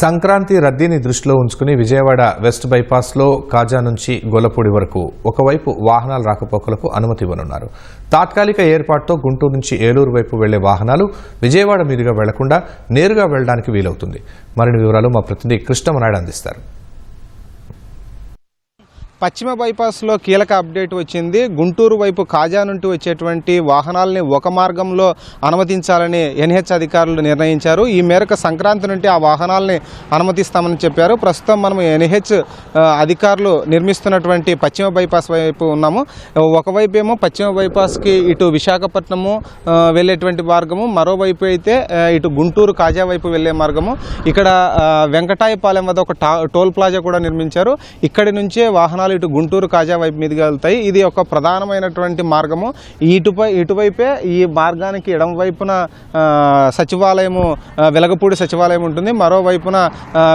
సంక్రాంతి రద్దీని దృష్టిలో ఉంచుకుని విజయవాడ వెస్ట్ బైపాస్లో కాజా నుంచి గొల్లపూడి వరకు ఒకవైపు వాహనాల రాకపోకలకు అనుమతి ఇవ్వనున్నారు. తాత్కాలిక ఏర్పాటుతో గుంటూరు నుంచి ఏలూరు వైపు వెళ్లే వాహనాలు విజయవాడ మీదుగా వెళ్లకుండా నేరుగా వెళ్లడానికి వీలవుతుంది. మరిన్ని వివరాలు మా ప్రతినిధి కృష్ణమనాయుడు అందిస్తారు. పశ్చిమ బైపాస్లో కీలక అప్డేట్ వచ్చింది. గుంటూరు వైపు కాజా నుండి వచ్చేటువంటి వాహనాలని ఒక మార్గంలో అనుమతించాలని ఎన్హెచ్ అధికారులు నిర్ణయించారు. ఈ మేరకు సంక్రాంతి నుండి ఆ వాహనాలని అనుమతిస్తామని చెప్పారు. ప్రస్తుతం మనం ఎన్హెచ్ అధికారులు నిర్మిస్తున్నటువంటి పశ్చిమ బైపాస్ వైపు ఉన్నాము. ఒకవైపు ఏమో పశ్చిమ బైపాస్కి ఇటు విశాఖపట్నము వెళ్ళేటువంటి మార్గము, మరోవైపు అయితే ఇటు గుంటూరు కాజా వైపు వెళ్లే మార్గము. ఇక్కడ వెంకటాయపాలెం వద్ద ఒక టోల్ ప్లాజా కూడా నిర్మించారు. ఇక్కడి నుంచే వాహనాలు ఇటు గుంటూరు కాజా వైపు మీదుగా వెళ్తాయి. ఇది ఒక ప్రధానమైనటువంటి మార్గము. ఇటువైపే ఈ మార్గానికి ఎడమ వైపున సచివాలయము, వెలగపూడి సచివాలయం ఉంటుంది, మరోవైపున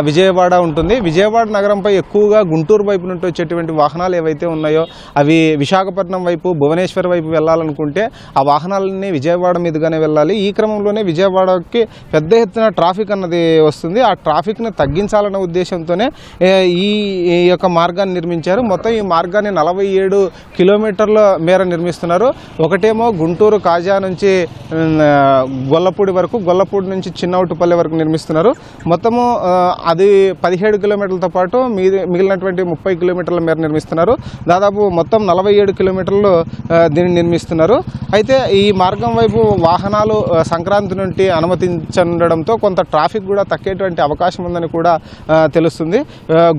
విజయవాడ ఉంటుంది. విజయవాడ నగరంపై ఎక్కువగా గుంటూరు వైపు నుండి వచ్చేటువంటి వాహనాలు ఏవైతే ఉన్నాయో అవి విశాఖపట్నం వైపు, భువనేశ్వర్ వైపు వెళ్ళాలనుకుంటే ఆ వాహనాలన్నీ విజయవాడ మీదుగానే వెళ్ళాలి. ఈ క్రమంలోనే విజయవాడకి పెద్ద ఎత్తున ట్రాఫిక్ అన్నది వస్తుంది. ఆ ట్రాఫిక్ని తగ్గించాలన్న ఉద్దేశంతోనే ఈ యొక్క మార్గాన్ని నిర్మించారు. మొత్తం ఈ మార్గాన్ని 47 కిలోమీటర్ల మేర నిర్మిస్తున్నారు. ఒకటేమో గుంటూరు కాజా నుంచి గొల్లపూడి వరకు, గొల్లపూడి నుంచి చిన్నౌటుపల్లి వరకు నిర్మిస్తున్నారు. మొత్తము అది 17 కిలోమీటర్లతో పాటు మిగిలినటువంటి 30 కిలోమీటర్ల మేర నిర్మిస్తున్నారు. దాదాపు మొత్తం 47 కిలోమీటర్లు దీన్ని నిర్మిస్తున్నారు. అయితే ఈ మార్గం వైపు వాహనాలు సంక్రాంతి నుండి అనుమతించడంతో కొంత ట్రాఫిక్ కూడా తగ్గేటువంటి అవకాశం ఉందని కూడా తెలుస్తుంది.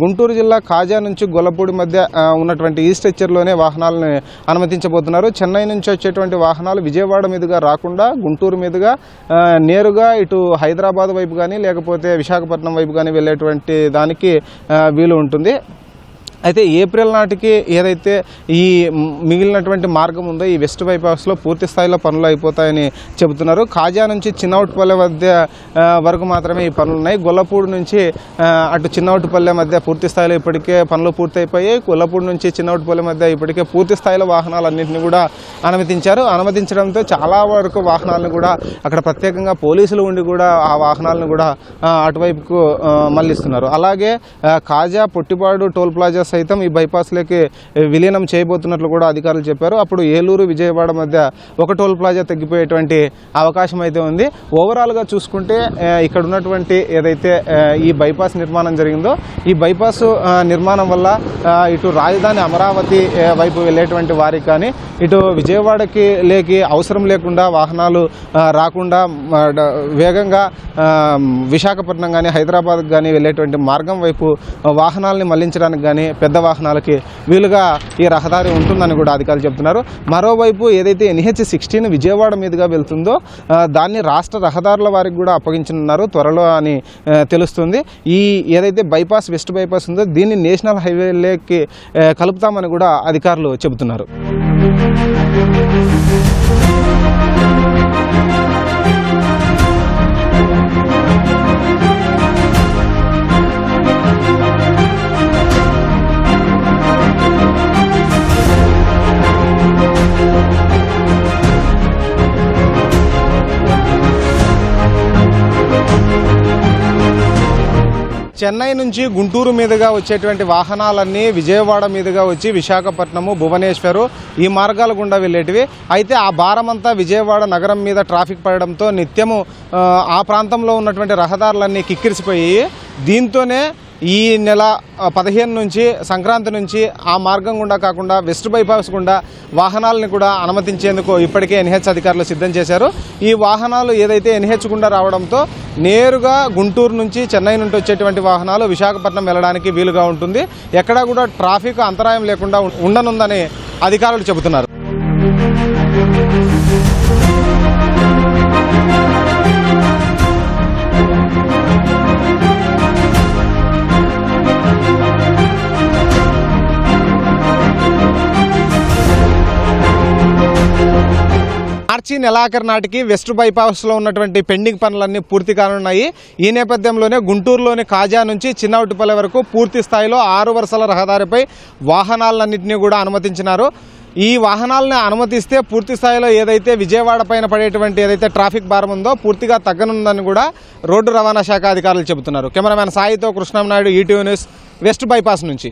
గుంటూరు జిల్లా కాజా నుంచి గొల్లపూడి మధ్య ఉన్నటువంటి ఈ స్ట్రెచ్చర్లోనే వాహనాలను అనుమతించబోతున్నారు. చెన్నై నుంచి వచ్చేటువంటి వాహనాలు విజయవాడ మీదుగా రాకుండా గుంటూరు మీదుగా నేరుగా ఇటు హైదరాబాద్ వైపు కానీ లేకపోతే విశాఖపట్నం వైపు కానీ వెళ్ళేటువంటి దానికి వీలు ఉంటుంది. అయితే ఏప్రిల్ నాటికి ఏదైతే ఈ మిగిలినటువంటి మార్గం ఉందో ఈ వెస్ట్ బైపాస్లో పూర్తి స్థాయిలో పనులు అయిపోతాయని చెబుతున్నారు. కాజా నుంచి చిన్నౌటుపల్లె మధ్య వరకు మాత్రమే ఈ పనులు ఉన్నాయి. గొల్లపూడి నుంచి అటు చిన్నౌటుపల్లె మధ్య పూర్తి స్థాయిలో ఇప్పటికే పనులు పూర్తయిపోయాయి. గొల్లపూడి నుంచి చిన్నౌటుపల్లె మధ్య ఇప్పటికే పూర్తి స్థాయిలో వాహనాలన్నింటినీ కూడా అనుమతించారు. అనుమతించడంతో చాలా వరకు వాహనాలను కూడా అక్కడ ప్రత్యేకంగా పోలీసులు ఉండి కూడా ఆ వాహనాలను కూడా అటువైపుకు మళ్లిస్తున్నారు. అలాగే కాజా, పొట్టిపాడు టోల్ ప్లాజా సైతం ఈ బైపాస్లోకి విలీనం చేయబోతున్నట్లు కూడా అధికారులు చెప్పారు. అప్పుడు ఏలూరు, విజయవాడ మధ్య ఒక టోల్ ప్లాజా తగ్గిపోయేటువంటి అవకాశం అయితే ఉంది. ఓవరాల్గా చూసుకుంటే ఇక్కడ ఉన్నటువంటి ఏదైతే ఈ బైపాస్ నిర్మాణం జరిగిందో ఈ బైపాస్ నిర్మాణం వల్ల ఇటు రాజధాని అమరావతి వైపు వెళ్ళేటువంటి వారికి కానీ ఇటు విజయవాడకి అవసరం లేకుండా వాహనాలు రాకుండా వేగంగా విశాఖపట్నం కానీ హైదరాబాద్కి కానీ వెళ్ళేటువంటి మార్గం వైపు వాహనాలని మళ్లించడానికి కానీ పెద్ద వాహనాలకి వీలుగా ఈ రహదారి ఉంటుందని కూడా అధికారులు చెప్తున్నారు. మరోవైపు ఏదైతే NH-16 విజయవాడ మీదుగా వెళ్తుందో దాన్ని రాష్ట్ర రహదారుల వారికి కూడా అప్పగించనున్నారు త్వరలో అని తెలుస్తుంది. ఈ ఏదైతే బైపాస్, వెస్ట్ బైపాస్ ఉందో దీన్ని నేషనల్ హైవేలోకి కలుపుతామని కూడా అధికారులు చెబుతున్నారు. చెన్నై నుంచి గుంటూరు మీదుగా వచ్చేటువంటి వాహనాలన్నీ విజయవాడ మీదుగా వచ్చి విశాఖపట్నము, భువనేశ్వరు ఈ మార్గాల గుండా వెళ్ళేటివి. అయితే ఆ భారమంతా విజయవాడ నగరం మీద ట్రాఫిక్ పడడంతో నిత్యము ఆ ప్రాంతంలో ఉన్నటువంటి రహదారులన్నీ కిక్కిరిసిపోయి దీంతోనే ఈ నెల 15 నుంచి సంక్రాంతి నుంచి ఆ మార్గం గుండా కాకుండా వెస్ట్ బైపాస్ గుండా వాహనాలను కూడా అనుమతించేందుకు ఇప్పటికే ఎన్హెచ్ అధికారులు సిద్ధం చేశారు. ఈ వాహనాలు ఏదైతే ఎన్హెచ్ గుండా రావడంతో నేరుగా గుంటూరు నుంచి, చెన్నై నుండి వచ్చేటువంటి వాహనాలు విశాఖపట్నం వెళ్ళడానికి వీలుగా ఉంటుంది. ఎక్కడా కూడా ట్రాఫిక్ అంతరాయం లేకుండా ఉండనుందని అధికారులు చెబుతున్నారు. మార్చి నెలాఖరు నాటికి వెస్ట్ బైపాస్లో ఉన్నటువంటి పెండింగ్ పనులన్నీ పూర్తి కానున్నాయి. ఈ నేపథ్యంలోనే గుంటూరులోని కాజా నుంచి చిన్నౌటుపల్లి వరకు పూర్తి స్థాయిలో 6 వరుసల రహదారిపై వాహనాలన్నింటినీ కూడా అనుమతించినారు. ఈ వాహనాలను అనుమతిస్తే పూర్తి స్థాయిలో ఏదైతే విజయవాడ పైన పడేటువంటి ఏదైతే ట్రాఫిక్ భారం ఉందో పూర్తిగా తగ్గనుందని కూడా రోడ్డు రవాణా శాఖ అధికారులు చెబుతున్నారు. కెమెరామ్యాన్ సాయితో Krishnam Naidu, ETV news, west bypass నుంచి.